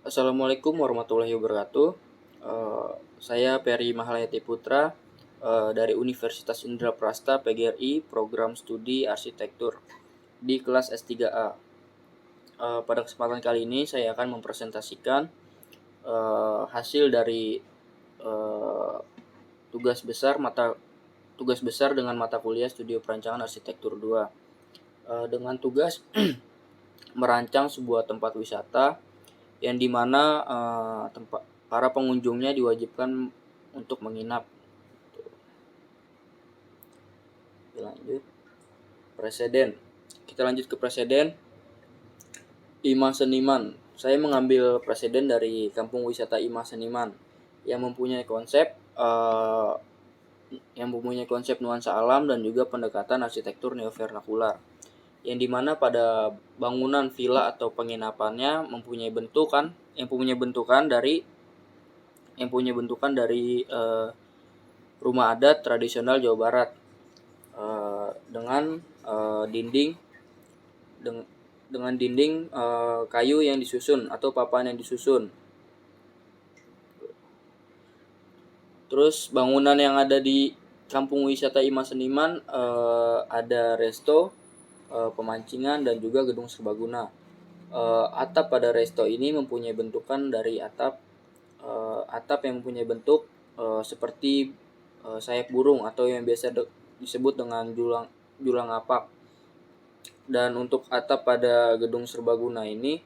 Assalamualaikum warahmatullahi wabarakatuh. Eh, saya Peri Mahalayati Putra dari Universitas Indraprasta PGRI, Program Studi Arsitektur di kelas S3A. Pada kesempatan kali ini saya akan mempresentasikan hasil dari eh, tugas besar dengan mata kuliah Studio Perancangan Arsitektur 2. Dengan tugas merancang sebuah tempat wisata yang dimana para pengunjungnya diwajibkan untuk menginap. Lanjut preseden. Kita lanjut ke preseden. Imah Seniman. Saya mengambil preseden dari Kampung Wisata Imah Seniman yang mempunyai konsep nuansa alam dan juga pendekatan arsitektur neovernakular, yang dimana pada bangunan villa atau penginapannya mempunyai bentukan dari rumah adat tradisional Jawa Barat, dengan dinding kayu yang disusun atau papan yang disusun. Terus bangunan yang ada di Kampung Wisata Imah Seniman ada resto, pemancingan, dan juga gedung serbaguna. Atap pada resto ini mempunyai bentukan dari atap yang mempunyai bentuk seperti sayap burung atau yang biasa disebut dengan julang apak. Dan untuk atap pada gedung serbaguna ini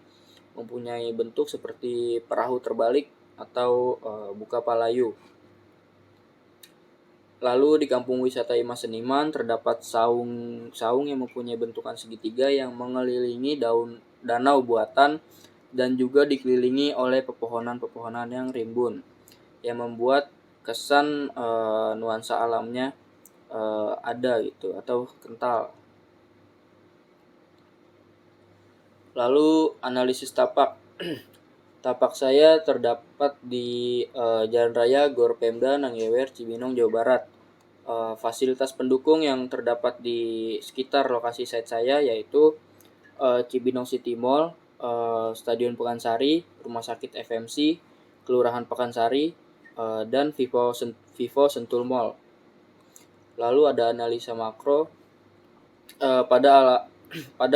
mempunyai bentuk seperti perahu terbalik atau buka palayu. Lalu di Kampung Wisata Imah Seniman terdapat saung yang mempunyai bentukan segitiga yang mengelilingi danau buatan dan juga dikelilingi oleh pepohonan-pepohonan yang rimbun, yang membuat kesan nuansa alamnya ada gitu atau kental. Lalu analisis tapak. Tapak saya terdapat di Jalan Raya Gor Pemda Nanggewer, Cibinong, Jawa Barat. Fasilitas pendukung yang terdapat di sekitar lokasi site saya yaitu Cibinong City Mall, Stadion Pekansari, Rumah Sakit FMC, Kelurahan Pekansari, dan Vivo Sentul Mall. Lalu ada analisa makro. Pada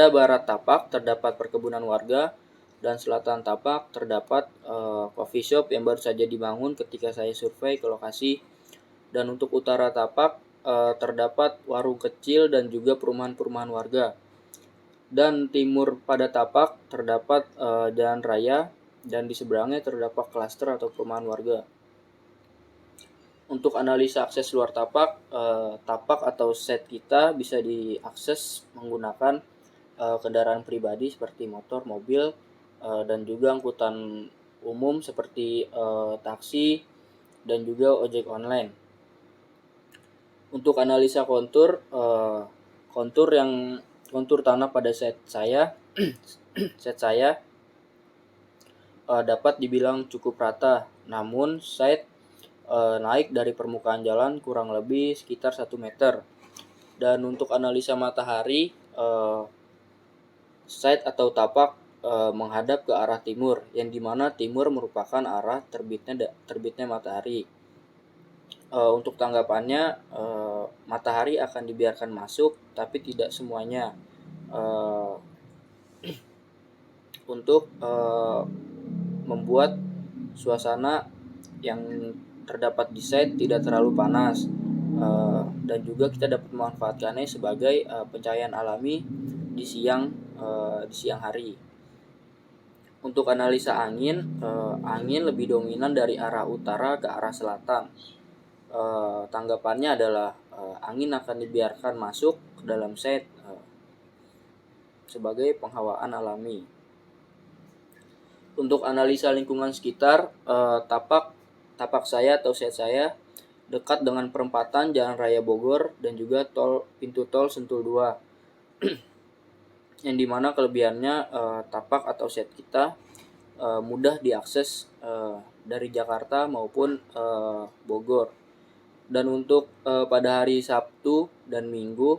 barat tapak terdapat perkebunan warga, dan selatan tapak terdapat coffee shop yang baru saja dibangun ketika saya survei ke lokasi. Dan untuk utara tapak terdapat warung kecil dan juga perumahan-perumahan warga. Dan timur pada tapak terdapat jalan raya, dan di seberangnya terdapat klaster atau perumahan warga. Untuk analisa akses luar tapak, tapak atau set kita bisa diakses menggunakan kendaraan pribadi seperti motor, mobil, dan juga angkutan umum seperti taksi dan juga ojek online. Untuk analisa kontur tanah pada set saya dapat dibilang cukup rata, namun set naik dari permukaan jalan kurang lebih sekitar 1 meter. Dan untuk analisa matahari, site atau tapak menghadap ke arah timur, yang dimana timur merupakan arah terbitnya matahari. Untuk tanggapannya, matahari akan dibiarkan masuk, tapi tidak semuanya, untuk membuat suasana yang terdapat di site tidak terlalu panas, dan juga kita dapat memanfaatkannya sebagai pencahayaan alami di siang hari. Untuk analisa angin, angin lebih dominan dari arah utara ke arah selatan. Tanggapannya adalah angin akan dibiarkan masuk ke dalam set sebagai penghawaan alami. Untuk analisa lingkungan sekitar, tapak saya atau set saya dekat dengan perempatan Jalan Raya Bogor dan juga pintu tol Sentul 2. Yang dimana kelebihannya tapak atau set kita mudah diakses dari Jakarta maupun Bogor. Dan untuk pada hari Sabtu dan Minggu,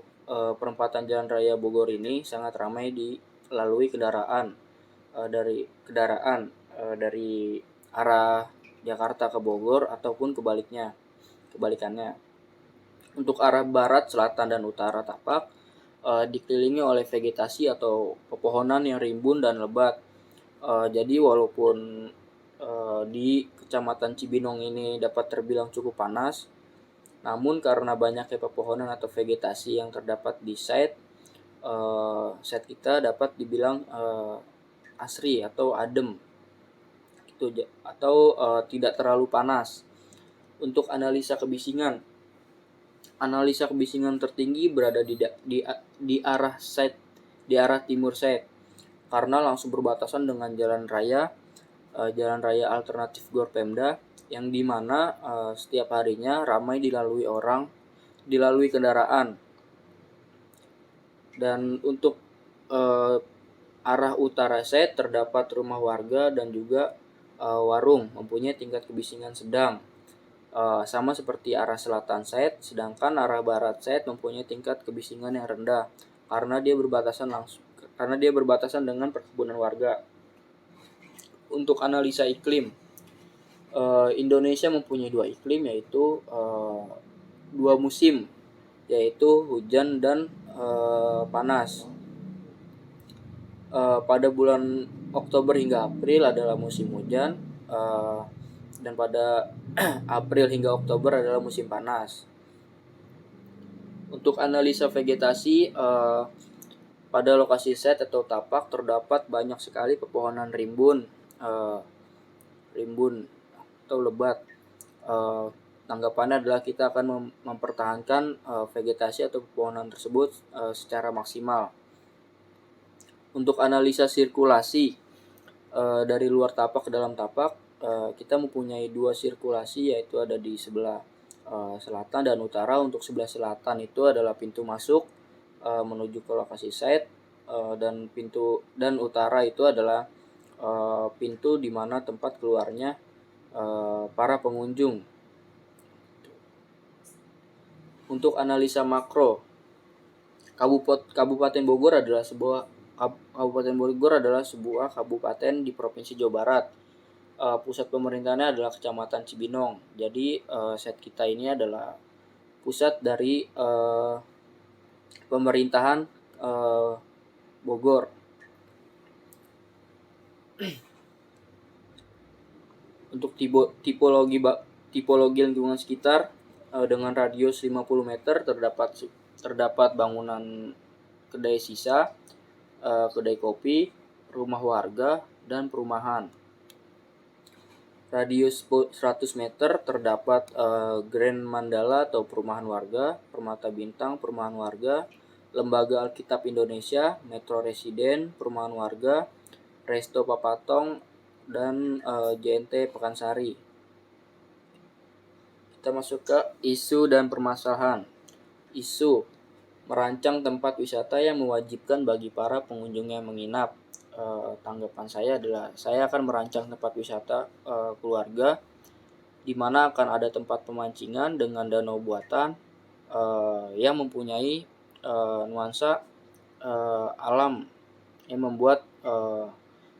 perempatan Jalan Raya Bogor ini sangat ramai dilalui kendaraan dari arah Jakarta ke Bogor ataupun kebalikannya. Untuk arah barat, selatan, dan utara Tapak dikelilingi oleh vegetasi atau pepohonan yang rimbun dan lebat. Jadi walaupun di Kecamatan Cibinong ini dapat terbilang cukup panas, namun karena banyaknya pepohonan atau vegetasi yang terdapat di site kita dapat dibilang asri atau adem gitu, atau tidak terlalu panas. Untuk analisa kebisingan tertinggi berada di arah timur site karena langsung berbatasan dengan jalan raya alternatif Gor Pemda, yang dimana setiap harinya ramai dilalui kendaraan. Dan untuk arah utara site terdapat rumah warga dan juga warung mempunyai tingkat kebisingan sedang, sama seperti arah selatan site, sedangkan arah barat site mempunyai tingkat kebisingan yang rendah karena dia berbatasan dengan perkebunan warga. Untuk analisa iklim, Indonesia mempunyai 2 iklim, yaitu 2 musim, yaitu hujan dan panas. Pada bulan Oktober hingga April adalah musim hujan, dan pada April hingga Oktober adalah musim panas. Untuk analisa vegetasi, pada lokasi site atau tapak terdapat banyak sekali pepohonan rimbun atau lebat. Tanggapannya adalah kita akan mempertahankan vegetasi atau pepohonan tersebut secara maksimal. Untuk analisa sirkulasi dari luar tapak ke dalam tapak, kita mempunyai 2 sirkulasi, yaitu ada di sebelah selatan dan utara. Untuk sebelah selatan itu adalah pintu masuk menuju ke lokasi site, dan utara itu adalah pintu di mana tempat keluarnya para pengunjung. Untuk analisa makro, Kabupaten Bogor adalah sebuah kabupaten di Provinsi Jawa Barat. Pusat pemerintahannya adalah Kecamatan Cibinong. Jadi set kita ini adalah pusat dari pemerintahan Bogor. Untuk tipologi lingkungan sekitar, dengan radius 50 meter terdapat bangunan kedai sisa, kedai kopi, rumah warga, dan perumahan. Radius 100 meter terdapat Grand Mandala atau perumahan warga, Permata Bintang perumahan warga, Lembaga Alkitab Indonesia, Metro Residen perumahan warga, Resto Papatong, dan JNT Pekansari. Kita masuk ke isu dan permasalahan. Isu: merancang tempat wisata yang mewajibkan bagi para pengunjungnya menginap. Tanggapan saya adalah saya akan merancang tempat wisata keluarga di mana akan ada tempat pemancingan dengan danau buatan yang mempunyai nuansa alam yang membuat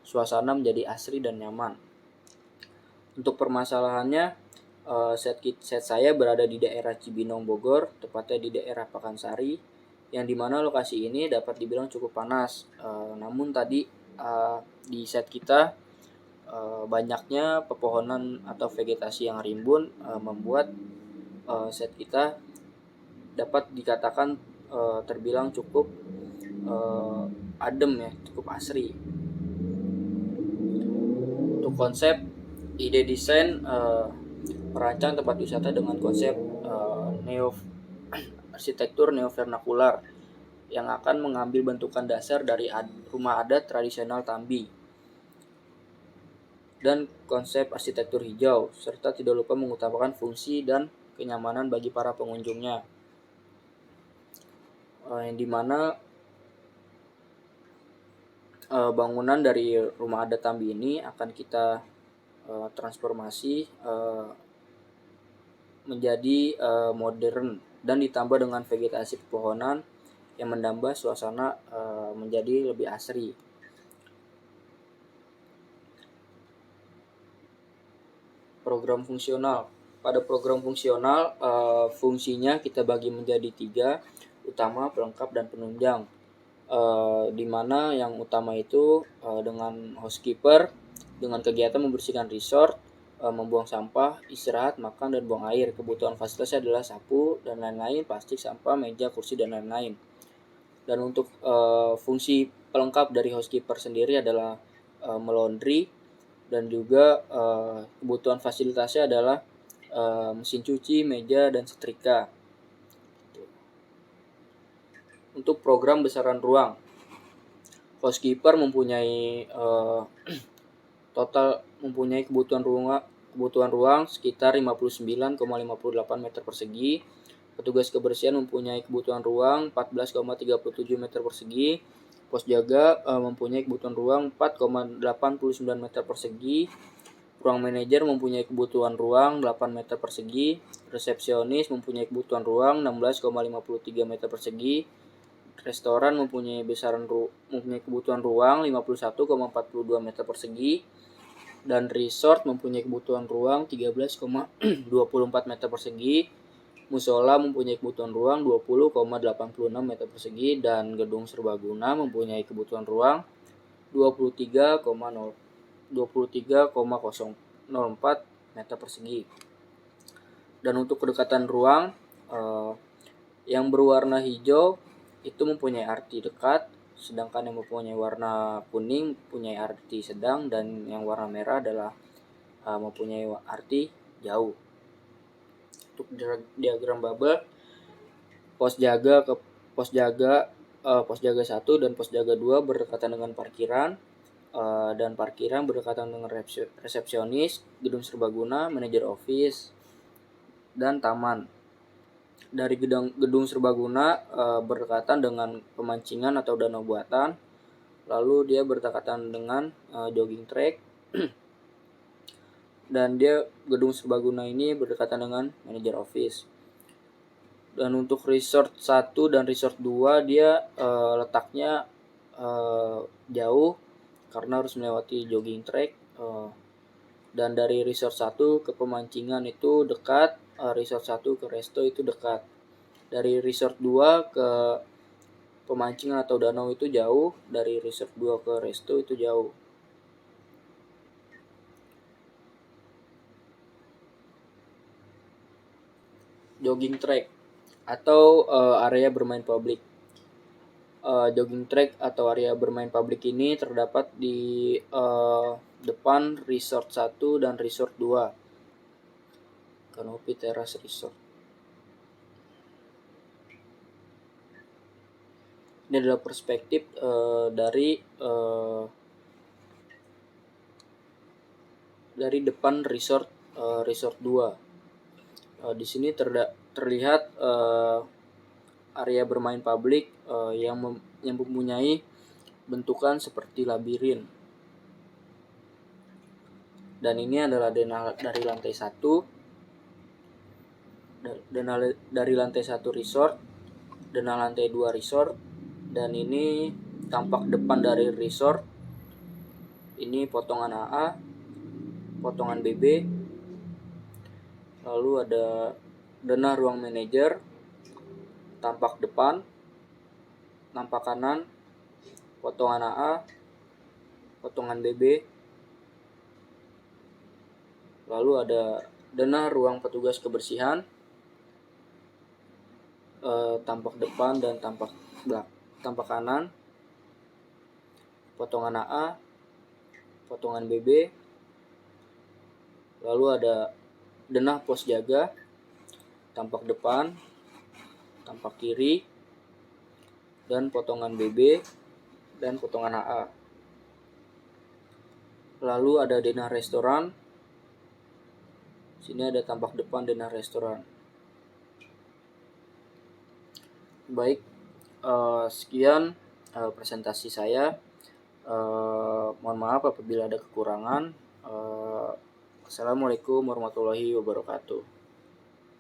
suasana menjadi asri dan nyaman. Untuk permasalahannya, set saya berada di daerah Cibinong Bogor, tepatnya di daerah Pekansari, yang dimana lokasi ini dapat dibilang cukup panas. Namun tadi di set kita banyaknya pepohonan atau vegetasi yang rimbun membuat set kita dapat dikatakan terbilang cukup adem, ya, cukup asri. Untuk konsep ide desain, merancang tempat wisata dengan konsep arsitektur neo-vernakular yang akan mengambil bentukan dasar dari rumah adat tradisional Tambi dan konsep arsitektur hijau, serta tidak lupa mengutamakan fungsi dan kenyamanan bagi para pengunjungnya, yang dimana bangunan dari rumah adat Tambi ini akan kita transformasi menjadi modern dan ditambah dengan vegetasi pepohonan yang menambah suasana menjadi lebih asri. Program fungsional. Pada program fungsional, fungsinya kita bagi menjadi 3, utama, pelengkap, dan penunjang. Di mana yang utama itu dengan housekeeper, dengan kegiatan membersihkan resort, membuang sampah, istirahat, makan, dan buang air. Kebutuhan fasilitasnya adalah sapu dan lain-lain, plastik, sampah, meja, kursi, dan lain-lain. Dan untuk fungsi pelengkap dari housekeeper sendiri adalah melondri, dan juga kebutuhan fasilitasnya adalah mesin cuci, meja, dan setrika. Untuk program besaran ruang, housekeeper mempunyai total mempunyai kebutuhan ruang sekitar 59,58 meter persegi. Petugas kebersihan mempunyai kebutuhan ruang 14,37 meter persegi. Pos jaga mempunyai kebutuhan ruang 4,89 meter persegi. Ruang manajer mempunyai kebutuhan ruang 8 meter persegi. Resepsionis mempunyai kebutuhan ruang 16,53 meter persegi. Restoran mempunyai kebutuhan ruang 51,42 meter persegi. Dan resort mempunyai kebutuhan ruang 13,24 meter persegi. Musola mempunyai kebutuhan ruang 20,86 meter persegi, dan gedung serbaguna mempunyai kebutuhan ruang 23,004 meter persegi. Dan untuk kedekatan ruang, yang berwarna hijau itu mempunyai arti dekat, sedangkan yang mempunyai warna kuning mempunyai arti sedang, dan yang warna merah adalah mempunyai arti jauh. Untuk diagram bubble, pos jaga 1 dan pos jaga 2 berdekatan dengan parkiran, dan parkiran berdekatan dengan resepsionis, gedung serbaguna, manajer office, dan taman. Dari gedung serbaguna berdekatan dengan pemancingan atau danau buatan, lalu dia berdekatan dengan jogging track, dan gedung serbaguna ini berdekatan dengan manajer office. Dan untuk resort 1 dan resort 2 dia letaknya jauh karena harus melewati jogging track, dan dari resort 1 ke pemancingan itu dekat, resort 1 ke resto itu dekat. Dari resort 2 ke pemancingan atau danau itu jauh, dari resort 2 ke resto itu jauh. Jogging track atau area bermain publik. Jogging track atau area bermain publik ini terdapat di depan resort 1 dan resort 2, Canopy Terrace Resort. Ini adalah perspektif dari depan resort 2. Di sini terlihat area bermain publik yang mempunyai bentukan seperti labirin. Dan ini adalah dari lantai 1, dari lantai 1 resort, dan lantai 2 resort, dan ini tampak depan dari resort. Ini potongan AA, potongan BB, lalu ada denah ruang manajer, tampak depan, nampak kanan, potongan AA, potongan BB, lalu ada denah ruang petugas kebersihan, tampak depan dan tampak kanan, potongan AA, potongan BB, lalu ada denah pos jaga, tampak depan, tampak kiri, dan potongan BB dan potongan AA. Lalu ada denah restoran. Sini ada tampak depan denah restoran. Baik, sekian presentasi saya. Mohon maaf apabila ada kekurangan. Assalamualaikum warahmatullahi wabarakatuh.